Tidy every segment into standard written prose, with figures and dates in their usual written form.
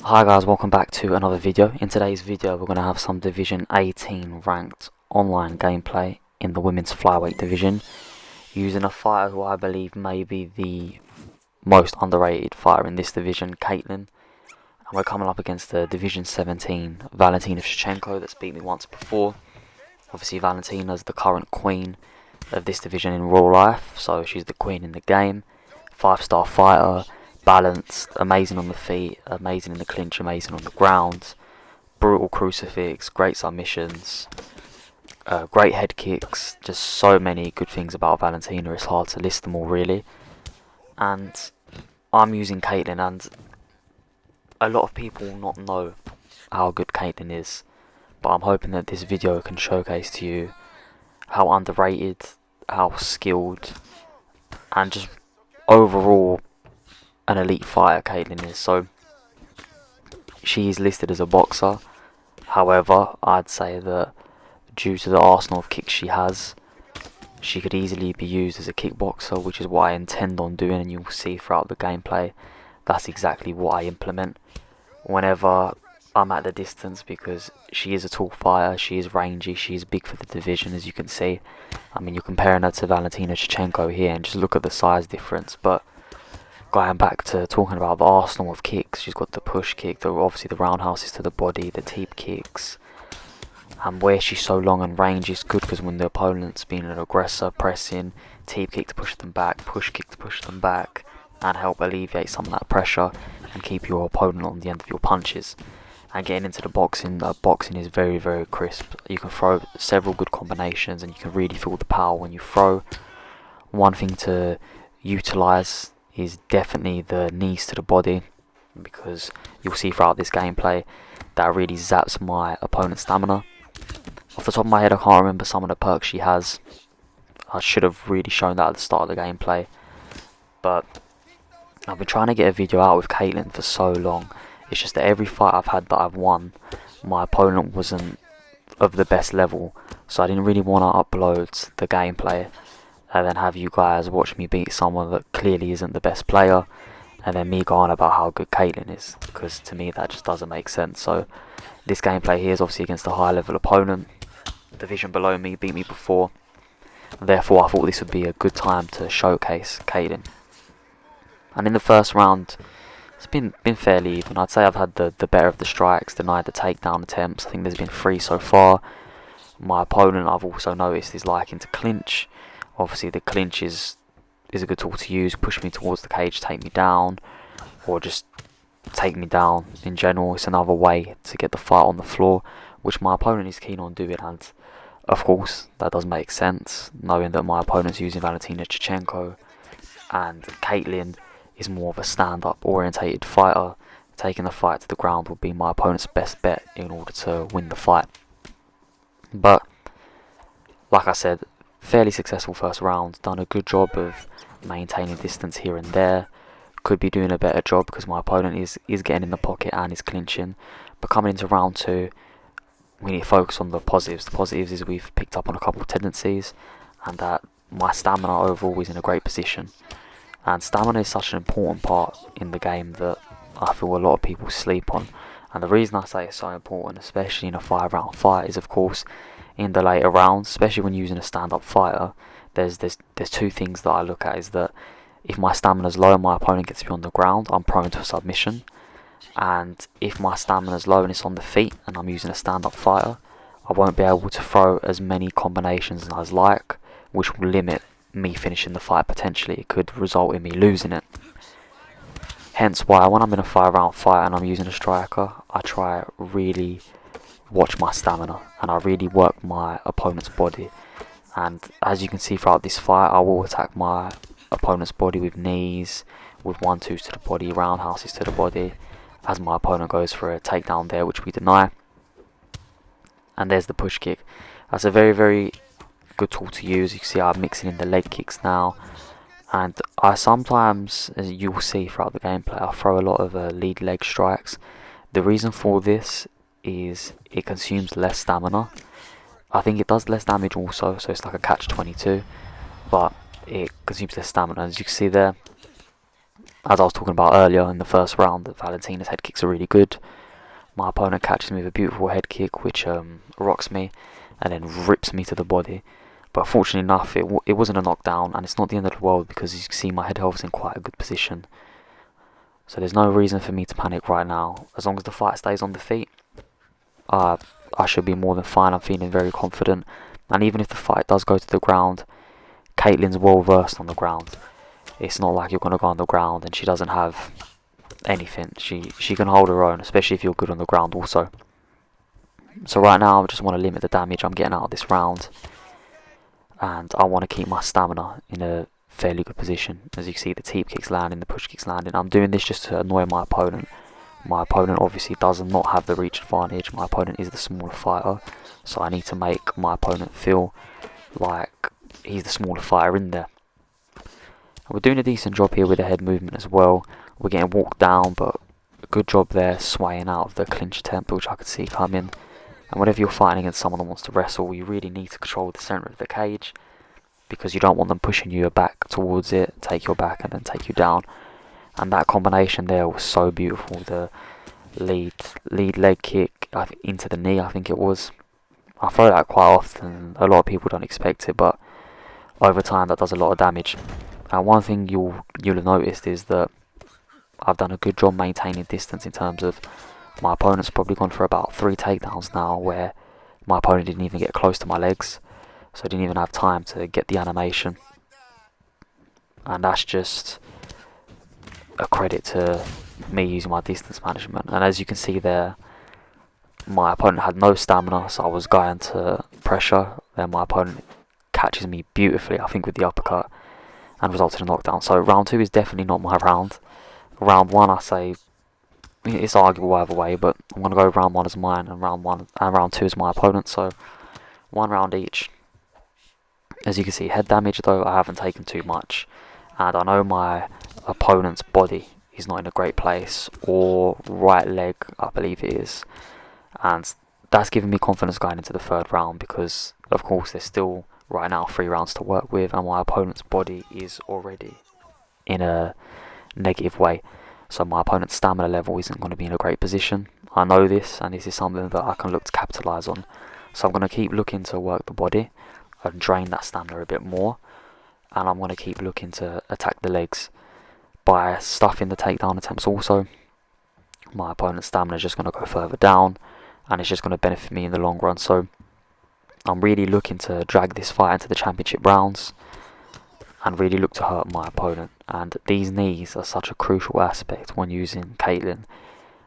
Hi guys, welcome back to another video. In today's video we're going to have some Division 18 ranked online gameplay in the women's flyweight division, using a fighter who I believe may be the most underrated fighter in this division, Katlyn. And we're coming up against the Division 17 Valentina Shevchenko that's beat me once before. Obviously Valentina's the current queen of this division in real life, so she's the queen in the game. 5-star fighter, balanced, amazing on the feet, amazing in the clinch, amazing on the ground, brutal crucifix, great submissions, great head kicks, just so many good things about Valentina. It's hard to list them all really. And I'm using Katlyn, and a lot of people will not know how good Katlyn is, but I'm hoping that this video can showcase to you how underrated, how skilled, and just overall an elite fighter Katlyn is. So she is listed as a boxer, however I'd say that due to the arsenal of kicks she has, she could easily be used as a kickboxer, which is what I intend on doing, and you'll see throughout the gameplay that's exactly what I implement whenever I'm at the distance, because she is a tall fighter, she is rangy, she is big for the division, as you can see. I mean, you're comparing her to Valentina Shevchenko here and just look at the size difference. But going back to talking about the arsenal of kicks, she's got the push kick, obviously the roundhouses to the body, the teep kicks, and where she's so long and range is good because when the opponent's being an aggressor, pressing, teep kick to push them back, push kick to push them back, and help alleviate some of that pressure and keep your opponent on the end of your punches. And getting into the boxing, boxing is very, very crisp. You can throw several good combinations and you can really feel the power when you throw. One thing to utilise is definitely the knees to the body, because you'll see throughout this gameplay that really zaps my opponent's stamina. Off the top of my head I can't remember some of the perks she has. I should have really shown that at the start of the gameplay, but I've been trying to get a video out with Katlyn for so long. It's just that every fight I've had that I've won, my opponent wasn't of the best level, so I didn't really want to upload the gameplay and then have you guys watch me beat someone that clearly isn't the best player, and then me go on about how good Katlyn is, because to me that just doesn't make sense. So this gameplay here is obviously against a high level opponent. Division below me, beat me before, therefore I thought this would be a good time to showcase Katlyn. And in the first round it's been fairly even. I'd say I've had the better of the strikes, denied the takedown attempts. I think there's been 3 so far. My opponent, I've also noticed, is liking to clinch. Obviously the clinch is a good tool to use, push me towards the cage, take me down, or just take me down in general. It's another way to get the fight on the floor, which my opponent is keen on doing, and of course that does make sense, knowing that my opponent's using Valentina Shevchenko and Katlyn is more of a stand-up orientated fighter. Taking the fight to the ground would be my opponent's best bet in order to win the fight. But like I said, fairly successful first round, done a good job of maintaining distance here and there. Could be doing a better job because my opponent is getting in the pocket and is clinching. But coming into round 2, we need to focus on the positives. The positives is we've picked up on a couple of tendencies, and that my stamina overall is in a great position. And stamina is such an important part in the game that I feel a lot of people sleep on. And the reason I say it's so important, especially in a 5-round fight, is of course in the later rounds, especially when using a stand-up fighter, there's 2 things that I look at. Is that if my stamina's low and my opponent gets me on the ground, I'm prone to a submission. And if my stamina's low and it's on the feet and I'm using a stand-up fighter, I won't be able to throw as many combinations as I'd like, which will limit me finishing the fight potentially. It could result in me losing it. Hence why when I'm in a 5-round fight and I'm using a striker, I try really watch my stamina and I really work my opponent's body. And as you can see throughout this fight, I will attack my opponent's body with knees, with 1-2s to the body, roundhouses to the body, as my opponent goes for a takedown there, which we deny. And there's the push kick. That's a very, very good tool to use. You can see I'm mixing in the leg kicks now, and I sometimes, as you will see throughout the gameplay, I throw a lot of lead leg strikes. The reason for this is it consumes less stamina. I think it does less damage also, so it's like a catch-22, but it consumes less stamina. As you can see there, as I was talking about earlier in the first round, that Valentina's head kicks are really good. My opponent catches me with a beautiful head kick, which rocks me and then rips me to the body. But fortunately enough, it wasn't a knockdown, and it's not the end of the world because, as you can see, my head health's in quite a good position. So there's no reason for me to panic right now. As long as the fight stays on the feet, I should be more than fine. I'm feeling very confident. And even if the fight does go to the ground, Katlyn's well versed on the ground. It's not like you're going to go on the ground and she doesn't have anything. She can hold her own, especially if you're good on the ground also. So right now I just want to limit the damage I'm getting out of this round, and I want to keep my stamina in a fairly good position. As you can see, the teep kicks landing, the push kicks landing. I'm doing this just to annoy my opponent. My opponent obviously does not have the reach advantage. My opponent is the smaller fighter, so I need to make my opponent feel like he's the smaller fighter in there. And we're doing a decent job here with the head movement as well. We're getting walked down, but a good job there swaying out of the clinch attempt, which I could see coming. And whenever you're fighting against someone that wants to wrestle, you really need to control the centre of the cage, because you don't want them pushing you back towards it, take your back and then take you down. And that combination there was so beautiful. The lead leg kick into the knee, I think it was. I throw that quite often. A lot of people don't expect it, but over time that does a lot of damage. And one thing you'll have noticed is that I've done a good job maintaining distance in terms of my opponent's probably gone for about 3 takedowns now, where my opponent didn't even get close to my legs, so I didn't even have time to get the animation. And that's just a credit to me using my distance management. And as you can see there, my opponent had no stamina, so I was going to pressure. Then my opponent catches me beautifully, I think with the uppercut, and results in a knockdown. So round 2 is definitely not my round. Round 1, I say, it's arguable either way, but I'm going to go round 1 as mine and round 2 as my opponent. So 1 round each. As you can see, head damage though, I haven't taken too much, and I know my opponent's body is not in a great place, or right leg I believe it is, and that's giving me confidence going into the 3rd round, because of course there's still right now 3 rounds to work with, and my opponent's body is already in a negative way, so my opponent's stamina level isn't going to be in a great position. I know this, and this is something that I can look to capitalise on, so I'm going to keep looking to work the body and drain that stamina a bit more, and I'm going to keep looking to attack the legs by stuffing the takedown attempts also. My opponent's stamina is just going to go further down, and it's just going to benefit me in the long run. So I'm really looking to drag this fight into the championship rounds and really look to hurt my opponent, and these knees are such a crucial aspect when using Katlyn.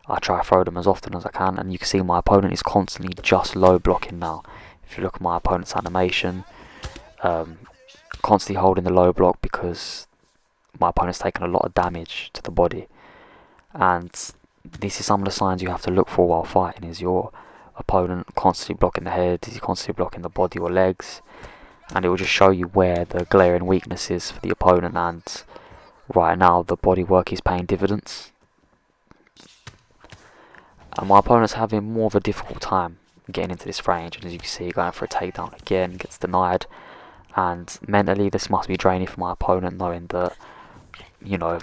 I try to throw them as often as I can, and you can see my opponent is constantly just low blocking now. If you look at my opponent's animation, constantly holding the low block because my opponent's taken a lot of damage to the body. And this is some of the signs you have to look for while fighting. Is your opponent constantly blocking the head? Is he constantly blocking the body or legs? And it will just show you where the glaring weakness is for the opponent, and right now the body work is paying dividends. And my opponent's having more of a difficult time getting into this range, and as you can see, going for a takedown again, gets denied. And mentally this must be draining for my opponent, knowing that, you know,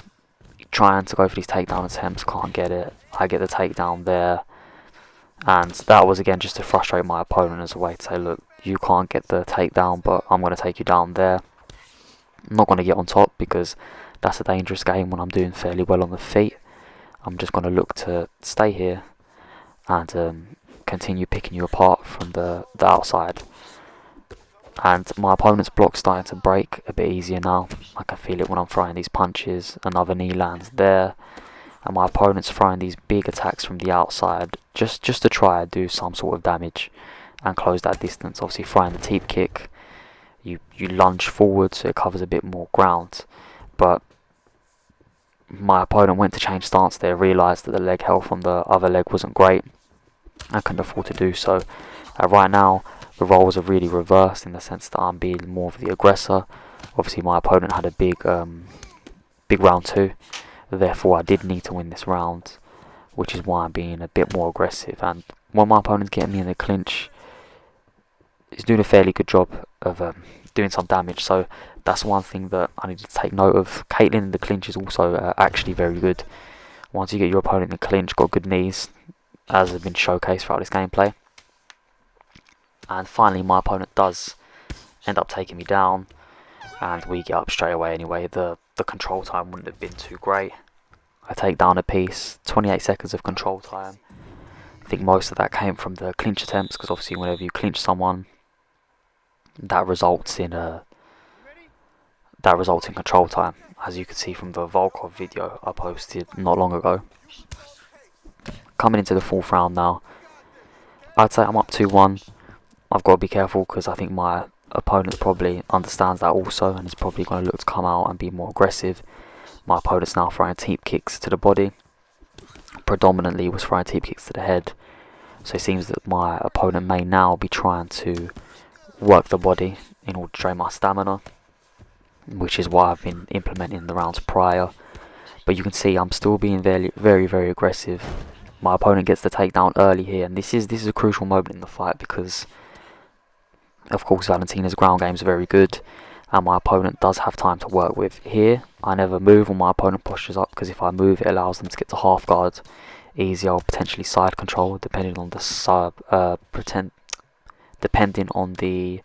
trying to go for these takedown attempts, can't get it. I get the takedown there, and that was again just to frustrate my opponent as a way to say, look, you can't get the takedown, but I'm going to take you down there. I'm not going to get on top because that's a dangerous game when I'm doing fairly well on the feet. I'm just going to look to stay here and continue picking you apart from the outside. And my opponent's block's starting to break a bit easier now. I can feel it when I'm throwing these punches. Another knee lands there, and my opponent's throwing these big attacks from the outside just to try to do some sort of damage and close that distance. Obviously throwing the teep kick, you lunge forward so it covers a bit more ground, but my opponent went to change stance there, realised that the leg health on the other leg wasn't great. I couldn't afford to do so. Right now the roles are really reversed in the sense that I'm being more of the aggressor. Obviously my opponent had a big round 2, therefore I did need to win this round, which is why I'm being a bit more aggressive. And when my opponent's getting me in the clinch, he's doing a fairly good job of doing some damage. So that's one thing that I need to take note of. Katlyn in the clinch is also actually very good. Once you get your opponent in the clinch, got good knees, as has been showcased throughout this gameplay. And finally, my opponent does end up taking me down, and we get up straight away anyway. The control time wouldn't have been too great. I take down a piece, 28 seconds of control time. I think most of that came from the clinch attempts, because obviously whenever you clinch someone, that results in control time, as you can see from the Volkov video I posted not long ago. Coming into the 4th round now, I'd say I'm up 2-1. I've got to be careful because I think my opponent probably understands that also, and is probably going to look to come out and be more aggressive. My opponent's now throwing teep kicks to the body. Predominantly was throwing teep kicks to the head. So it seems that my opponent may now be trying to work the body in order to drain my stamina, which is why I've been implementing the rounds prior. But you can see I'm still being very, very, very aggressive. My opponent gets the takedown early here, and this is a crucial moment in the fight because, of course, Valentina's ground game is very good, and my opponent does have time to work with. Here, I never move when my opponent pushes up, because if I move, it allows them to get to half guard easier, or potentially side control, depending on the depending on the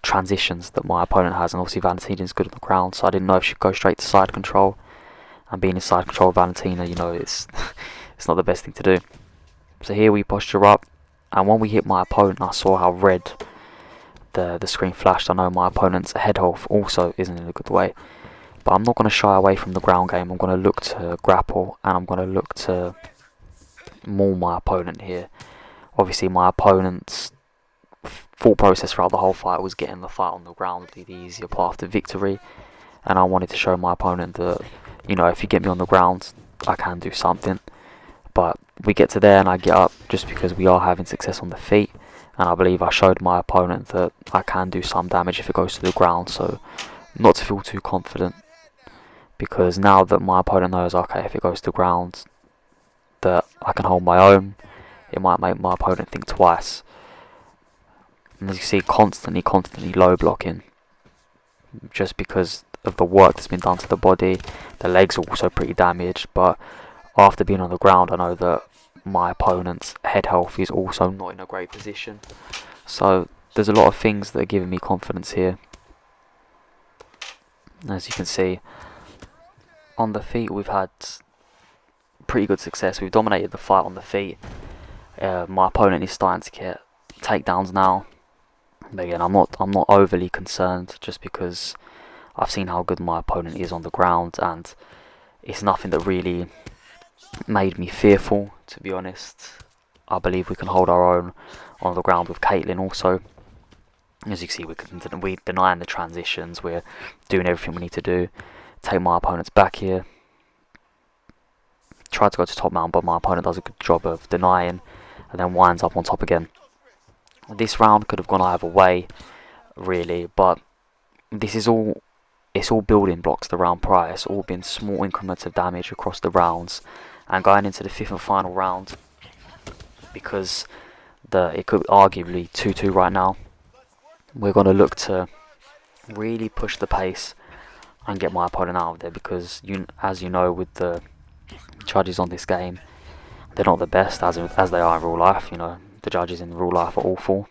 transitions that my opponent has. And obviously Valentina is good on the ground, so I didn't know if she'd go straight to side control. And being in side control, Valentina, you know, it's it's not the best thing to do. So here we posture up, and when we hit my opponent, I saw how red the screen flashed. I know my opponent's head health also isn't in a good way, but I'm not going to shy away from the ground game. I'm going to look to grapple, and I'm going to look to maul my opponent here. Obviously my opponent's thought process throughout the whole fight was getting the fight on the ground would be the easier path to victory, and I wanted to show my opponent that, you know, if you get me on the ground, I can do something. But we get to there and I get up just because we are having success on the feet, and I believe I showed my opponent that I can do some damage if it goes to the ground. So not to feel too confident, because now that my opponent knows, okay, if it goes to the ground that I can hold my own, it might make my opponent think twice. And as you see, constantly low blocking, just because of the work that's been done to the body. The legs are also pretty damaged, but after being on the ground, I know that my opponent's head health is also not in a great position. So there's a lot of things that are giving me confidence here. As you can see, on the feet we've had pretty good success. We've dominated the fight on the feet. My opponent is starting to get takedowns now. But again, I'm not overly concerned, just because I've seen how good my opponent is on the ground, and it's nothing that really made me fearful, to be honest. I believe we can hold our own on the ground with Katlyn also. As you can see, we're denying the transitions, we're doing everything we need to do. Take my opponent's back here. Tried to go to top mount, but my opponent does a good job of denying, and then winds up on top again. This round could have gone either way, really, but this is all, it's all building blocks the round prior. It's all been small increments of damage across the rounds, and going into the 5th and final round, because it could arguably 2-2 right now, we're going to look to really push the pace and get my opponent out of there, because as you know, with the judges on this game, they're not the best as they are in real life. You know, the judges in real life are awful,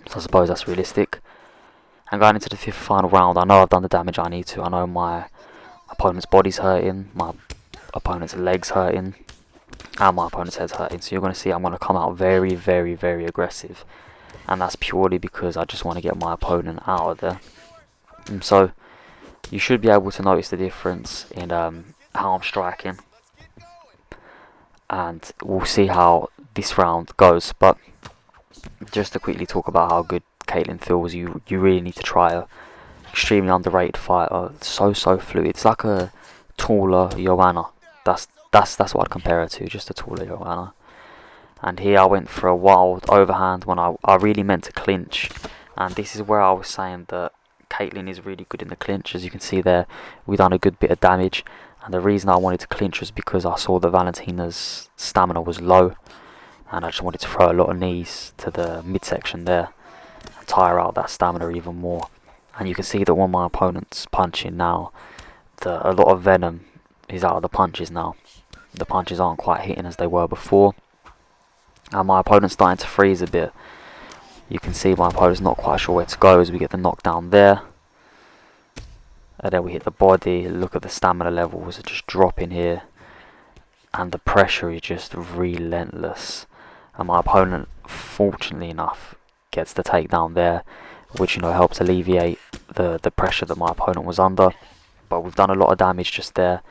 so I suppose that's realistic. And going into the 5th final round, I know I've done the damage I need to. I know my opponent's body's hurting, my opponent's legs hurting, and my opponent's head's hurting. So you're going to see I'm going to come out very, very, very aggressive, and that's purely because I just want to get my opponent out of there. And so you should be able to notice the difference in how I'm striking, and we'll see how this round goes. But just to quickly talk about how good Katlyn feels, you really need to try her. Extremely underrated fighter, so fluid. It's like a taller Joanna. That's what I'd compare her to, just a taller Joanna. And here I went for a wild overhand when I really meant to clinch, and this is where I was saying that Katlyn is really good in the clinch. As you can see there, we've done a good bit of damage, and the reason I wanted to clinch was because I saw that Valentina's stamina was low, and I just wanted to throw a lot of knees to the midsection there and tire out that stamina even more. And you can see that when my opponent's punching now, a lot of venom is out of the punches now. The punches aren't quite hitting as they were before. And my opponent's starting to freeze a bit. You can see my opponent's not quite sure where to go as we get the knockdown there. And then we hit the body. Look at the stamina levels are just dropping here. And the pressure is just relentless. And my opponent, fortunately enough, gets the takedown there, which, you know, helps alleviate the pressure that my opponent was under. But we've done a lot of damage just there.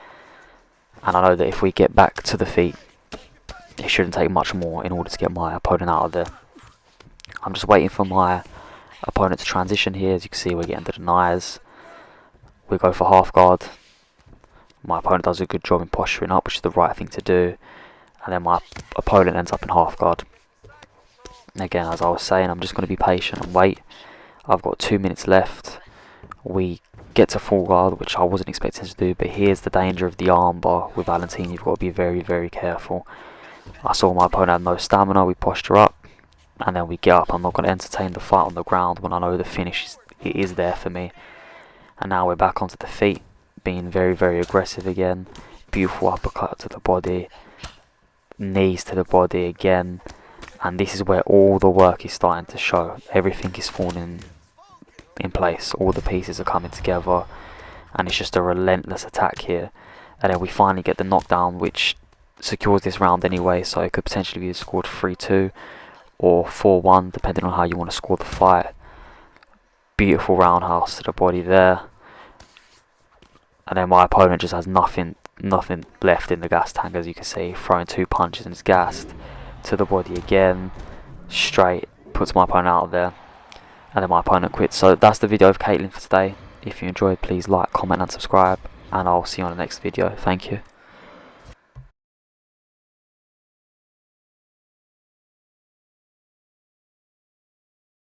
And I know that if we get back to the feet, it shouldn't take much more in order to get my opponent out of there. I'm just waiting for my opponent to transition here. As you can see, we're getting the deniers. We go for half guard. My opponent does a good job in posturing up, which is the right thing to do. And then my opponent ends up in half guard. Again, as I was saying, I'm just going to be patient and wait. I've got 2 minutes left. We get to full guard, which I wasn't expecting to do, but here's the danger of the armbar with Valentine. You've got to be very, very careful. I saw my opponent had no stamina. We posture up, and then we get up. I'm not going to entertain the fight on the ground when I know the finish is there for me. And now we're back onto the feet, being very, very aggressive again. Beautiful uppercut to the body, knees to the body again. And this is where all the work is starting to show. Everything is falling in place. All the pieces are coming together, and it's just a relentless attack here. And then we finally get the knockdown, which secures this round anyway, so it could potentially be scored 3-2 or 4-1, depending on how you want to score the fight. Beautiful roundhouse to the body there. And then my opponent just has nothing left in the gas tank, as you can see, throwing 2 punches and it's gassed. To the body again, straight, puts my opponent out of there, and then my opponent quits. So that's the video of Katlyn for today. If you enjoyed, please like, comment and subscribe, and I'll see you on the next video. Thank you.